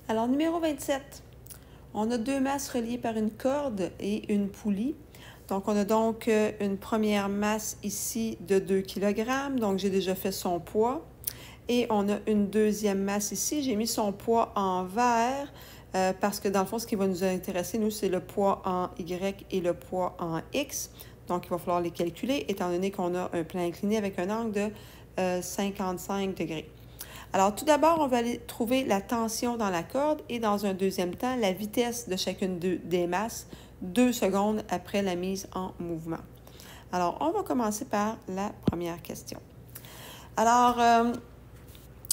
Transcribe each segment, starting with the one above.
Alors, numéro 27, on a deux masses reliées par une corde et une poulie. Donc, on a donc une première masse ici de 2 kg. Donc, j'ai déjà fait son poids. Et on a une deuxième masse ici. J'ai mis son poids en vert parce que dans le fond, ce qui va nous intéresser, nous, c'est le poids en Y et le poids en X. Donc, il va falloir les calculer étant donné qu'on a un plan incliné avec un angle de 55 degrés. Alors, tout d'abord, on va aller trouver la tension dans la corde et dans un deuxième temps, la vitesse de chacune des masses 2 secondes après la mise en mouvement. Alors, on va commencer par la première question. Alors,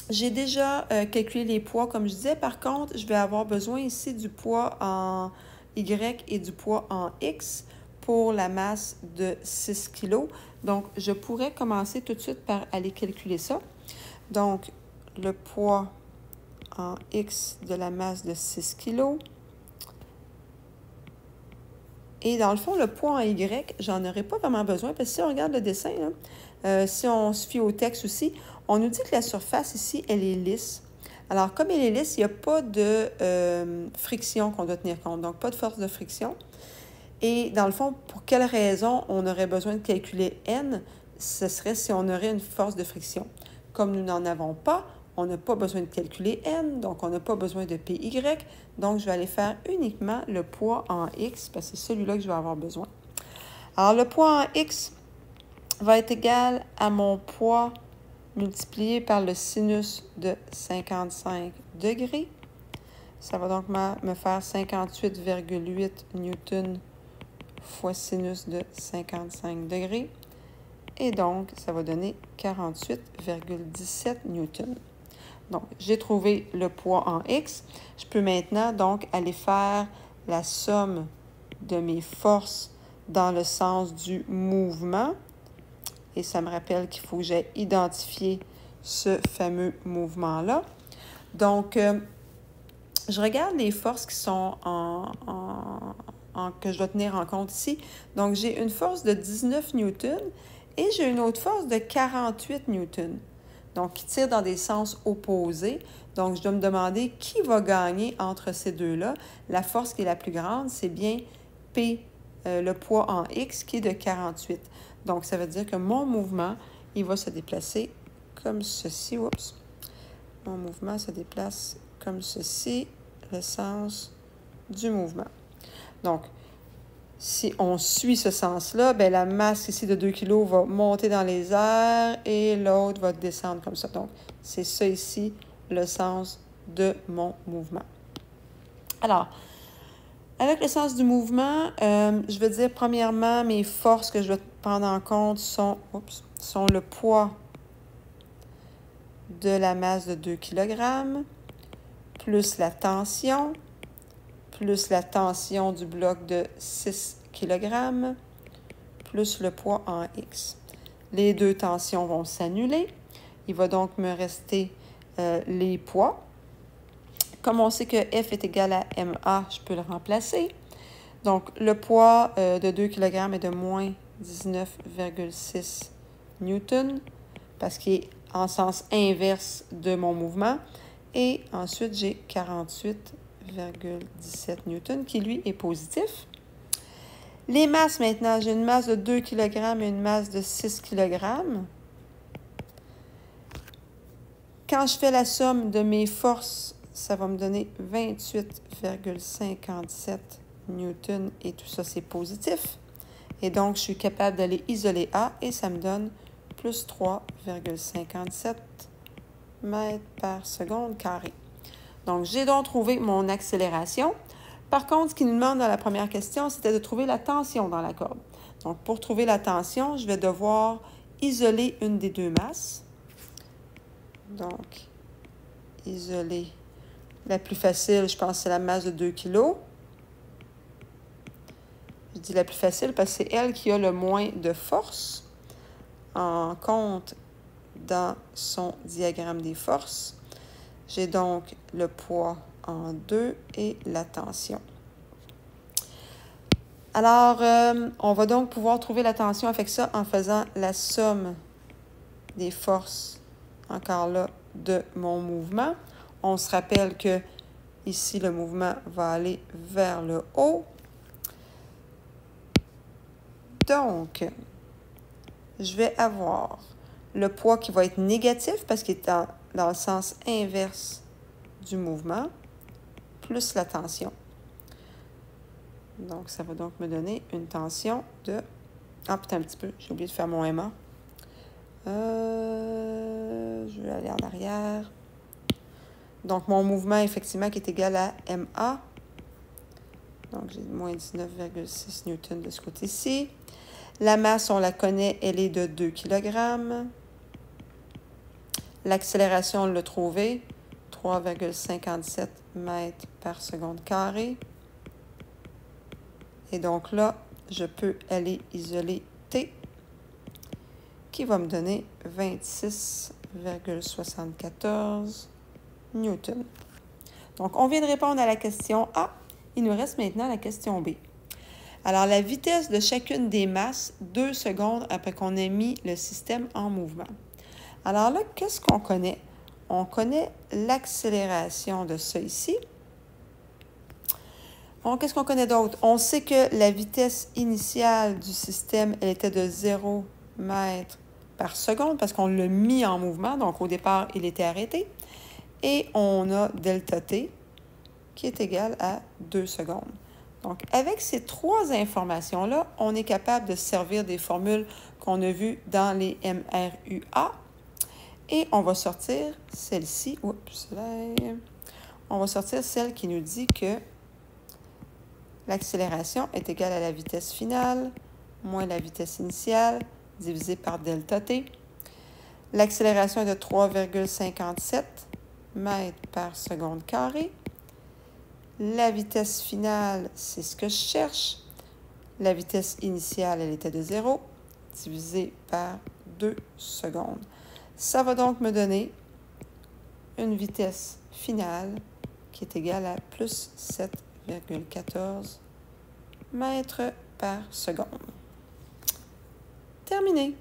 j'ai déjà calculé les poids, comme je disais. Par contre, je vais avoir besoin ici du poids en Y et du poids en X pour la masse de 6 kg. Donc, je pourrais commencer tout de suite par aller calculer ça. Donc, le poids en X de la masse de 6 kg. Et dans le fond, le poids en Y, j'en aurais pas vraiment besoin parce que si on regarde le dessin, là, si on se fie au texte aussi, on nous dit que la surface ici, elle est lisse. Alors, comme elle est lisse, il n'y a pas de friction qu'on doit tenir compte, donc pas de force de friction. Et dans le fond, pour quelle raison on aurait besoin de calculer N? Ce serait si on aurait une force de friction. Comme nous n'en avons pas, on n'a pas besoin de calculer N, donc on n'a pas besoin de PY. Donc, je vais aller faire uniquement le poids en X, parce que c'est celui-là que je vais avoir besoin. Alors, le poids en X va être égal à mon poids multiplié par le sinus de 55 degrés. Ça va donc me faire 58,8 newtons fois sinus de 55 degrés. Et donc, ça va donner 48,17 newtons. Donc, j'ai trouvé le poids en X. Je peux maintenant donc aller faire la somme de mes forces dans le sens du mouvement. Et ça me rappelle qu'il faut que j'aie identifié ce fameux mouvement-là. Donc, je regarde les forces qui sont que je dois tenir en compte ici. Donc, j'ai une force de 19 newtons et j'ai une autre force de 48 newtons. Donc, qui tire dans des sens opposés. Donc, je dois me demander qui va gagner entre ces deux-là. La force qui est la plus grande, c'est bien P, le poids en X, qui est de 48. Donc, ça veut dire que mon mouvement, il va se déplacer comme ceci. Oups! Mon mouvement se déplace comme ceci, le sens du mouvement. Donc, si on suit ce sens-là, bien, la masse ici de 2 kg va monter dans les airs et l'autre va descendre comme ça. Donc, c'est ça ici, le sens de mon mouvement. Alors, avec le sens du mouvement, je vais dire premièrement, mes forces que je dois prendre en compte sont le poids de la masse de 2 kg, plus la tension du bloc de 6 kg, plus le poids en X. Les deux tensions vont s'annuler. Il va donc me rester les poids. Comme on sait que F est égal à MA, je peux le remplacer. Donc, le poids de 2 kg est de moins 19,6 newtons parce qu'il est en sens inverse de mon mouvement. Et ensuite, j'ai 48,17 newtons qui, lui, est positif. Les masses, maintenant, j'ai une masse de 2 kg et une masse de 6 kg. Quand je fais la somme de mes forces, ça va me donner 28,57 newtons et tout ça, c'est positif. Et donc, je suis capable d'aller isoler A et ça me donne plus 3,57 mètres par seconde carré. Donc, j'ai donc trouvé mon accélération. Par contre, ce qu'il nous demande dans la première question, c'était de trouver la tension dans la corde. Donc, pour trouver la tension, je vais devoir isoler une des deux masses. Donc, isoler la plus facile, je pense, c'est la masse de 2 kg. Je dis la plus facile parce que c'est elle qui a le moins de force en compte dans son diagramme des forces. J'ai donc le poids en 2 et la tension. Alors, on va donc pouvoir trouver la tension avec ça en faisant la somme des forces, encore là, de mon mouvement. On se rappelle que Ici, le mouvement va aller vers le haut. Donc, je vais avoir le poids qui va être négatif parce qu'il est dans le sens inverse du mouvement, plus la tension. Donc, ça va donc me donner une tension de... Ah, putain, un petit peu, j'ai oublié de faire mon MA. Je vais aller en arrière. Donc, mon mouvement, effectivement, qui est égal à MA. Donc, j'ai moins 19,6 newtons de ce côté-ci. La masse, on la connaît, elle est de 2 kg. L'accélération, on l'a trouvée, 3,57 mètres par seconde carré. Et donc là, je peux aller isoler T, qui va me donner 26,74 newtons. Donc, on vient de répondre à la question A. Il nous reste maintenant la question B. Alors, la vitesse de chacune des masses, 2 secondes après qu'on ait mis le système en mouvement. Alors là, qu'est-ce qu'on connaît? On connaît l'accélération de ça ici. Qu'est-ce qu'on connaît d'autre? On sait que la vitesse initiale du système, elle était de 0 mètres par seconde parce qu'on l'a mis en mouvement. Donc, au départ, il était arrêté. Et on a delta T qui est égal à 2 secondes. Donc, avec ces trois informations-là, on est capable de se servir des formules qu'on a vues dans les MRUA. Et on va sortir celle-ci. Oups, là. On va sortir celle qui nous dit que l'accélération est égale à la vitesse finale moins la vitesse initiale divisé par delta T. L'accélération est de 3,57 mètres par seconde carrée. La vitesse finale, c'est ce que je cherche. La vitesse initiale, elle était de 0, divisé par 2 secondes. Ça va donc me donner une vitesse finale qui est égale à plus 7,14 mètres par seconde. Terminé.